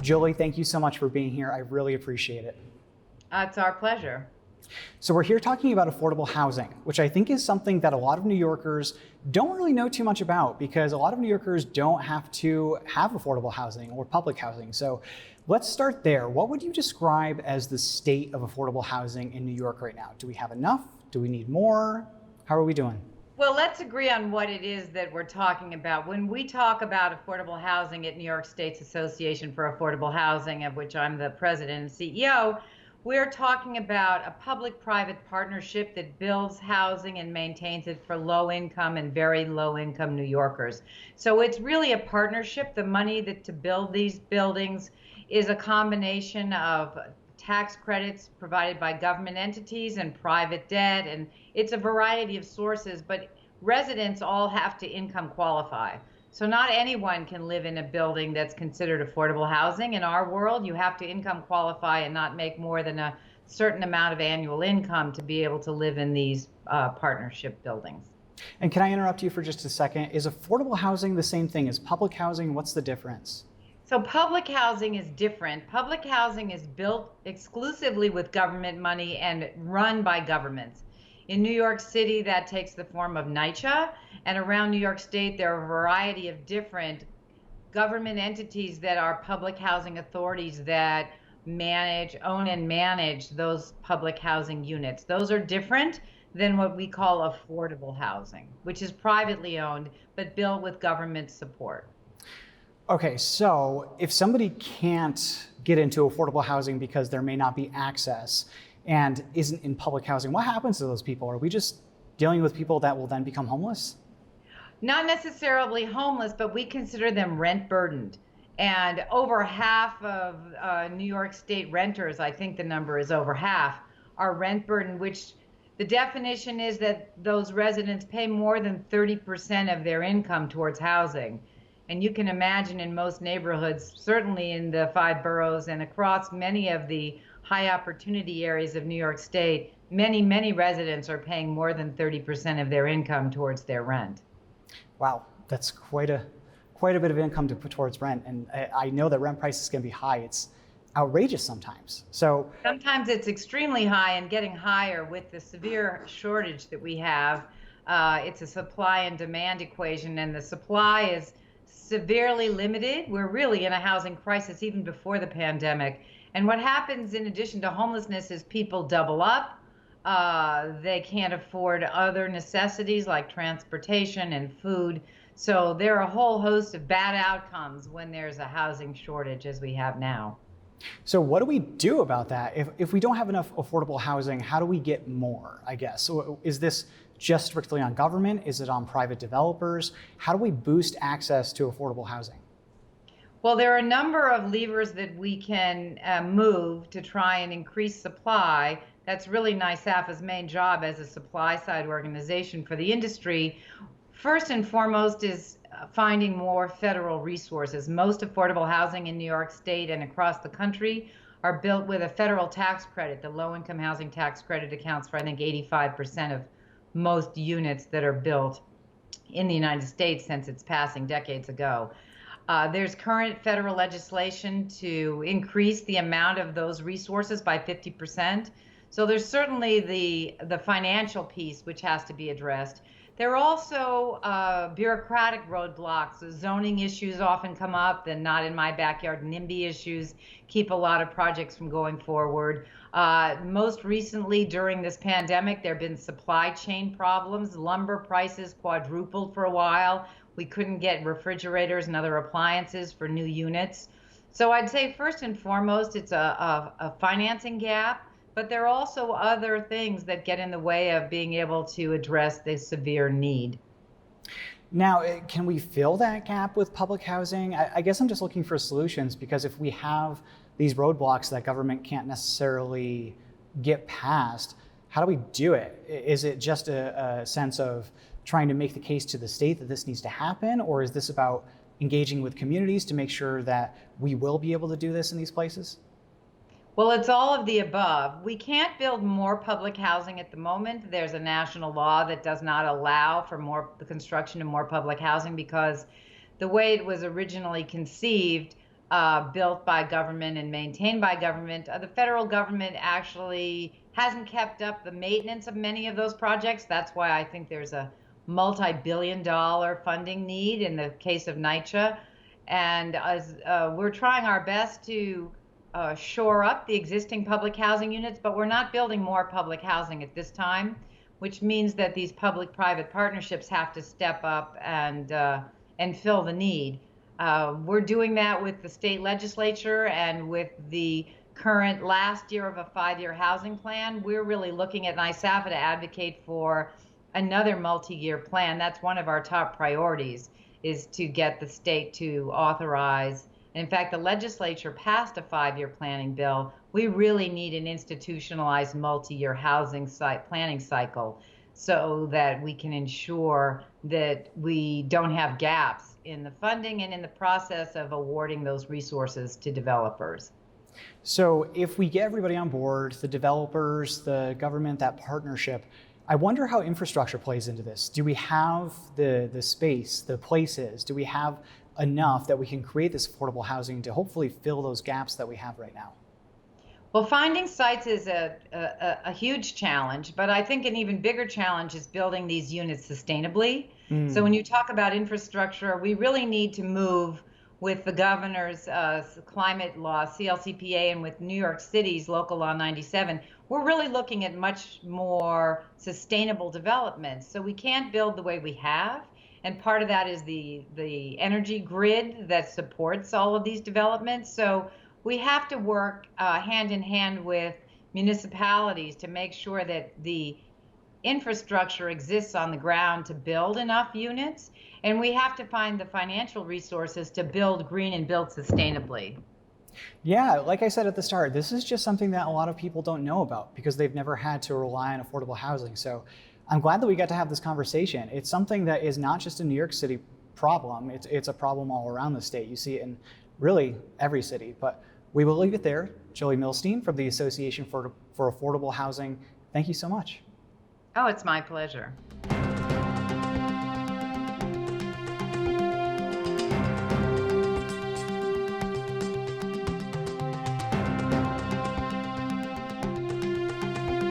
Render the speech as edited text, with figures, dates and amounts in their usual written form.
Julie, thank you so much for being here. I really appreciate it. It's our pleasure. So we're here talking about affordable housing, which I think is something that a lot of New Yorkers don't really know too much about, because a lot of New Yorkers don't have to have affordable housing or public housing. So let's start there. What would you describe as the state of affordable housing in New York right now? Do we have enough? Do we need more? How are we doing? Well, let's agree on what it is that we're talking about. When we talk about affordable housing at New York State's Association for Affordable Housing, of which I'm the president and CEO, we're talking about a public-private partnership that builds housing and maintains it for low-income and very low-income New Yorkers. So it's really a partnership. The money to build these buildings is a combination of tax credits provided by government entities and private debt, and it's a variety of sources, but residents all have to income qualify. So not anyone can live in a building that's considered affordable housing. In our world, you have to income qualify and not make more than a certain amount of annual income to be able to live in these partnership buildings. And can I interrupt you for just a second? Is affordable housing the same thing as public housing? What's the difference? So public housing is different. Public housing is built exclusively with government money and run by governments. In New York City, that takes the form of NYCHA, and around New York State, there are a variety of different government entities that are public housing authorities that own and manage those public housing units. Those are different than what we call affordable housing, which is privately owned, but built with government support. Okay, so if somebody can't get into affordable housing because there may not be access and isn't in public housing, what happens to those people? Are we just dealing with people that will then become homeless? Not necessarily homeless, but we consider them rent burdened. And over half of New York State renters, I think the number is over half, are rent burdened, which the definition is that those residents pay more than 30% of their income towards housing. And you can imagine in most neighborhoods, certainly in the 5 boroughs and across many of the high opportunity areas of New York State, many residents are paying more than 30% of their income towards their rent. Wow, that's quite a bit of income to put towards rent. And I know that rent prices can be high. It's outrageous sometimes. So sometimes it's extremely high and getting higher with the severe shortage that we have. It's a supply and demand equation, and the supply is severely limited. We're really in a housing crisis even before the pandemic. And what happens in addition to homelessness is people double up. They can't afford other necessities like transportation and food. So there are a whole host of bad outcomes when there's a housing shortage as we have now. So what do we do about that? If we don't have enough affordable housing, how do we get more, I guess? So is this just strictly on government? Is it on private developers? How do we boost access to affordable housing? Well, there are a number of levers that we can move to try and increase supply. That's really NYSAFA's main job as a supply side organization for the industry. First and foremost is finding more federal resources. Most affordable housing in New York State and across the country are built with a federal tax credit. The low-income housing tax credit accounts for, I think, 85% of most units that are built in the United States since its passing decades ago. There's current federal legislation to increase the amount of those resources by 50%. So there's certainly the financial piece which has to be addressed. There are also bureaucratic roadblocks. The zoning issues often come up, the not in my backyard NIMBY issues keep a lot of projects from going forward. Most recently during this pandemic, there have been supply chain problems. Lumber prices quadrupled for a while. We couldn't get refrigerators and other appliances for new units. So I'd say first and foremost, it's a financing gap. But there are also other things that get in the way of being able to address this severe need. Now, can we fill that gap with public housing? I guess I'm just looking for solutions, because if we have these roadblocks that government can't necessarily get past, how do we do it? Is it just a sense of trying to make the case to the state that this needs to happen? Or is this about engaging with communities to make sure that we will be able to do this in these places? Well, it's all of the above. We can't build more public housing at the moment. There's a national law that does not allow for the construction of more public housing, because the way it was originally conceived, built by government and maintained by government. The federal government actually hasn't kept up the maintenance of many of those projects. That's why I think there's a multi-billion-dollar funding need in the case of NYCHA. And as we're trying our best to shore up the existing public housing units, but we're not building more public housing at this time, which means that these public-private partnerships have to step up and fill the need. We're doing that with the state legislature and with the current last year of a 5-year housing plan. We're really looking at NYSAFA to advocate for another multi-year plan. That's one of our top priorities, is to get the state to authorize. And in fact, the legislature passed a 5-year planning bill. We really need an institutionalized multi-year housing site planning cycle so that we can ensure that we don't have gaps in the funding and in the process of awarding those resources to developers. So if we get everybody on board, the developers, the government, that partnership, I wonder how infrastructure plays into this. Do we have the space, the places? Do we have enough that we can create this affordable housing to hopefully fill those gaps that we have right now? Well, finding sites is a huge challenge, but I think an even bigger challenge is building these units sustainably. So when you talk about infrastructure, we really need to move with the governor's climate law, CLCPA, and with New York City's Local Law 97. We're really looking at much more sustainable development. So we can't build the way we have. And part of that is the energy grid that supports all of these developments. So we have to work hand in hand with municipalities to make sure that the infrastructure exists on the ground to build enough units. And we have to find the financial resources to build green and build sustainably. Yeah, like I said at the start, this is just something that a lot of people don't know about because they've never had to rely on affordable housing. So I'm glad that we got to have this conversation. It's something that is not just a New York City problem. It's a problem all around the state. You see it in really every city. But we will leave it there. Jolie Milstein from the Association for Affordable Housing, thank you so much. Oh, it's my pleasure.